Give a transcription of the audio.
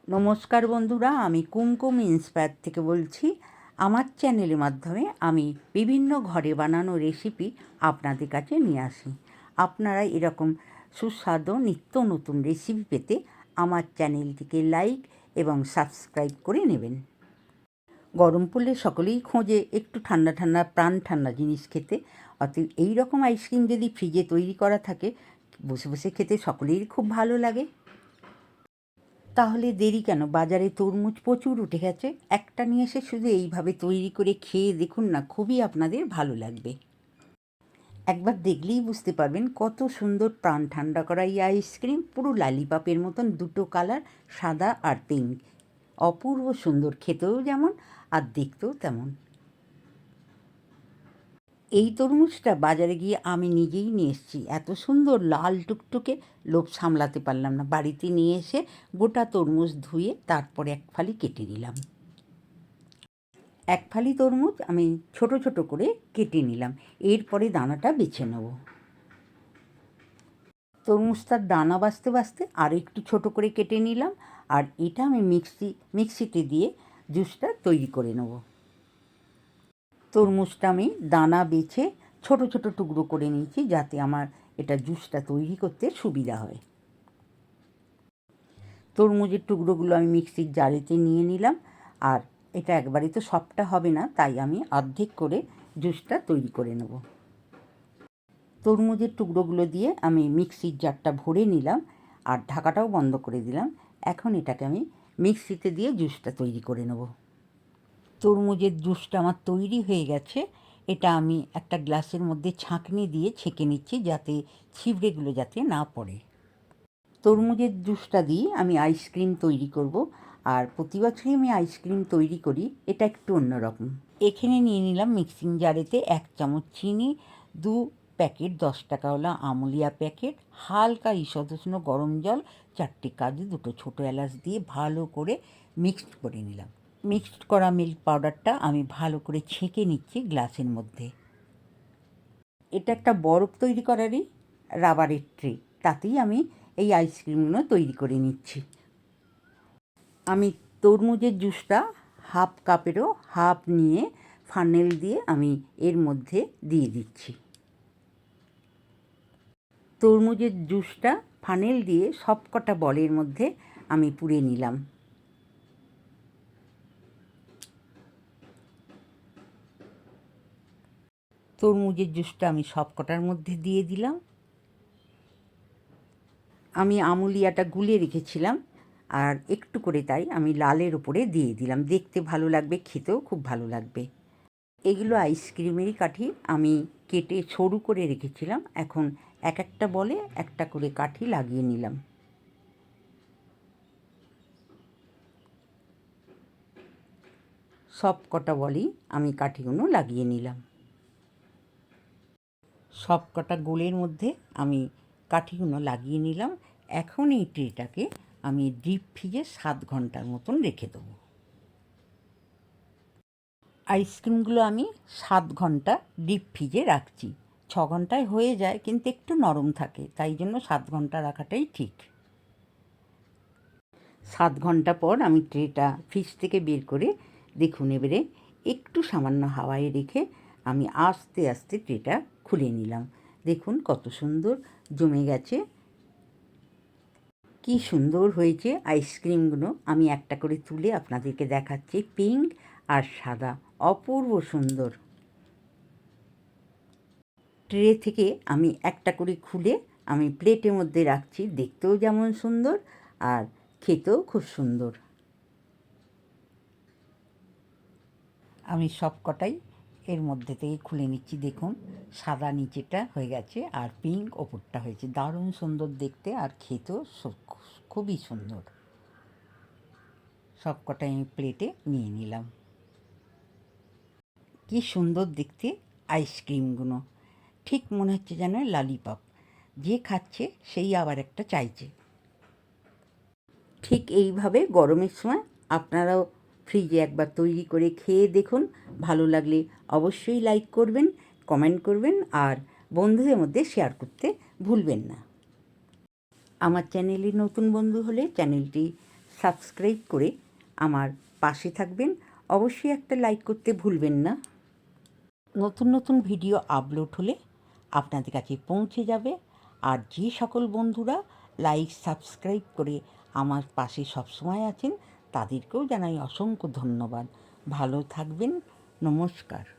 নমস্কার বন্ধুরা, আমি কুমকুম ইন্সপায়ার থেকে বলছি। আমার চ্যানেলের মাধ্যমে আমি বিভিন্ন ঘরে বানানো রেসিপি আপনাদের কাছে নিয়ে আসি। আপনারা এরকম সুস্বাদু নিত্য নতুন রেসিপি পেতে আমার চ্যানেলটিকে লাইক এবং সাবস্ক্রাইব করে নেবেন। গরম পড়লে সকলেই খোঁজে একটু ঠান্ডা ঠান্ডা প্রাণ ঠান্ডা জিনিস খেতে। অতএব এই রকম আইসক্রিম যদি ফ্রিজে তৈরি করা থাকে, বসে বসে খেতে সকলেরই খুব ভালো লাগে। তাহলে দেরি কেন? বাজারে তরমুজ প্রচুর উঠে গেছে, একটা নিয়ে এসে শুধু এইভাবে তৈরি করে খেয়ে দেখুন না, খুবই আপনাদের ভালো লাগবে। একবার দেখলেই বুঝতে পারবেন কত সুন্দর প্রাণ ঠান্ডা করা এই আইসক্রিম। পুরো লালিপাপের মতন, দুটো কালার, সাদা আর পিঙ্ক। অপূর্ব সুন্দর, খেতেও যেমন আর দেখতেও তেমন। এই তরমুজটা বাজারে গিয়ে আমি নিজেই নিয়ে এসেছি, এত সুন্দর লাল টুকটুকে, লোভ সামলাতে পারলাম না। বাড়িতে নিয়ে এসে গোটা তরমুজ ধুয়ে তারপরে এক ফালি কেটে নিলাম। এক ফালি তরমুজ আমি ছোট ছোট করে কেটে নিলাম। এরপরে দানাটা বেছে নেব। তরমুজটার দানা বাছতে বাছতে আরও একটু ছোট করে কেটে নিলাম। আর এটা আমি মিক্সিতে দিয়ে জুসটা তৈরি করে নেব। তরমুজটা আমি দানা বেছে ছোট ছোট টুকরো করে নিয়েছি, যাতে আমার এটা জুসটা তৈরি করতে সুবিধা হয়। তরমুজের টুকরোগুলো আমি মিক্সির জারেতে নিয়ে নিলাম। আর এটা একবারে তো সবটা হবে না, তাই আমি অর্ধেক করে জুসটা তৈরি করে নেব। তরমুজের টুকরোগুলো দিয়ে আমি মিক্সির জারটা ভরে নিলাম আর ঢাকাটাও বন্ধ করে দিলাম। এখন এটাকে আমি মিক্সিতে দিয়ে জুসটা তৈরি করে নেব। তরমুজের জুসটা আমার তৈরি হয়ে গেছে। এটা আমি একটা গ্লাসের মধ্যে ছাঁকনি দিয়ে ছেঁকে নিচ্ছি, যাতে ছিবড়েগুলো যাতে না পড়ে। তরমুজের জুসটা দিয়ে আমি আইসক্রিম তৈরি করব। আর প্রতি বছরই আমি আইসক্রিম তৈরি করি, এটা একটু অন্যরকম। এখানে নিয়ে নিলাম মিক্সিং জারেতে 1 চামচ চিনি, 2 প্যাকেট 10 টাকাওয়ালা আমুলিয়া প্যাকেট, হালকা ঈষদুষ্ণ গরম জল, 4টে কাজু, 2টো ছোটো এলাচ দিয়ে ভালো করে মিক্সড করে নিলাম। মিক্সড করা মিল্ক পাউডারটা আমি ভালো করে ছেঁকে নিচ্ছি গ্লাসের মধ্যে। এটা একটা বরফ তৈরি করারই রাবারের ট্রে, তাতেই আমি এই আইসক্রিমগুলো তৈরি করে নিচ্ছি। আমি তরমুজের জুসটা হাফ কাপেরও হাফ নিয়ে ফানেল দিয়ে আমি এর মধ্যে দিয়ে দিচ্ছি। তরমুজের জুসটা ফানেল দিয়ে সবকটা বলের মধ্যে আমি পুরে নিলাম। তরমুজের জুসটা আমি সবকটার মধ্যে দিয়ে দিলাম। আমি আমুলিয়াটা গুলে রেখেছিলাম, আর একটু করে তাই আমি লালের উপরে দিয়ে দিলাম। দেখতে ভালো লাগবে, খেতেও খুব ভালো লাগবে। এগুলো আইসক্রিমেরই কাঠি, আমি কেটে সরু করে রেখেছিলাম। এখন এক একটা বলে একটা করে কাঠি লাগিয়ে নিলাম। সব কটা বলেই আমি কাঠিগুলো লাগিয়ে নিলাম। সব কটা গোলের মধ্যে আমি কাঠিগুলো লাগিয়ে নিলাম। এখন এই ট্রেটাকে আমি ডিপ ফ্রিজে 7 ঘন্টার মতন রেখে দেবো। আইসক্রিমগুলো আমি 7 ঘন্টা ডিপ ফ্রিজে রাখছি। 6 ঘন্টায় হয়ে যায়, কিন্তু একটু নরম থাকে, তাই জন্য 7 ঘন্টা রাখাটাই ঠিক। 7 ঘন্টা পর আমি ট্রেটা ফ্রিজ থেকে বের করে দেখুন, এবারে একটু সামান্য হাওয়ায় রেখে আমি আস্তে আস্তে ট্রেটা খুলে নিলাম। দেখুন কত সুন্দর জমে গেছে, কি সুন্দর হয়েছে আইসক্রিমগুলো। আমি একটা করে তুলে আপনাদেরকে দেখাচ্ছি। পিঙ্ক আর সাদা, অপূর্ব সুন্দর। ট্রে থেকে আমি একটা করে খুলে আমি প্লেটের মধ্যে রাখছি, দেখতেও যেমন সুন্দর আর খেতেও খুব সুন্দর। আমি সব কটাই এর মধ্যে থেকে খুলে নিচ্ছি। দেখুন সাদা নিচেটা হয়ে গেছে আর পিঙ্ক ওপরটা হয়েছে, দারুণ সুন্দর দেখতে আর খেতেও খুবই সুন্দর। সব কটাই আমি প্লেটে নিয়ে নিলাম। কি সুন্দর দেখতে আইসক্রিমগুলো, ঠিক মনে হচ্ছে যেন ললিপপ। যে খাচ্ছে সেই আবার একটা চাইছে। ঠিক এইভাবে গরমের সময় আপনারাও ফ্রিজে একবার তৈরি করে খেয়ে দেখুন। ভালো লাগলে অবশ্যই লাইক করবেন, কমেন্ট করবেন আর বন্ধুদের মধ্যে শেয়ার করতে ভুলবেন না। আমার চ্যানেলে নতুন বন্ধু হলে চ্যানেলটি সাবস্ক্রাইব করে আমার পাশে থাকবেন। অবশ্যই একটা লাইক করতে ভুলবেন না। নতুন নতুন ভিডিও আপলোড হলে আপনাদের কাছে পৌঁছে যাবে। আর যে সকল বন্ধুরা লাইক সাবস্ক্রাইব করে আমার পাশে সবসময় আছেন তাদেরকেও জানাই অসংখ্য ধন্যবাদ। ভালো থাকবেন। নমস্কার।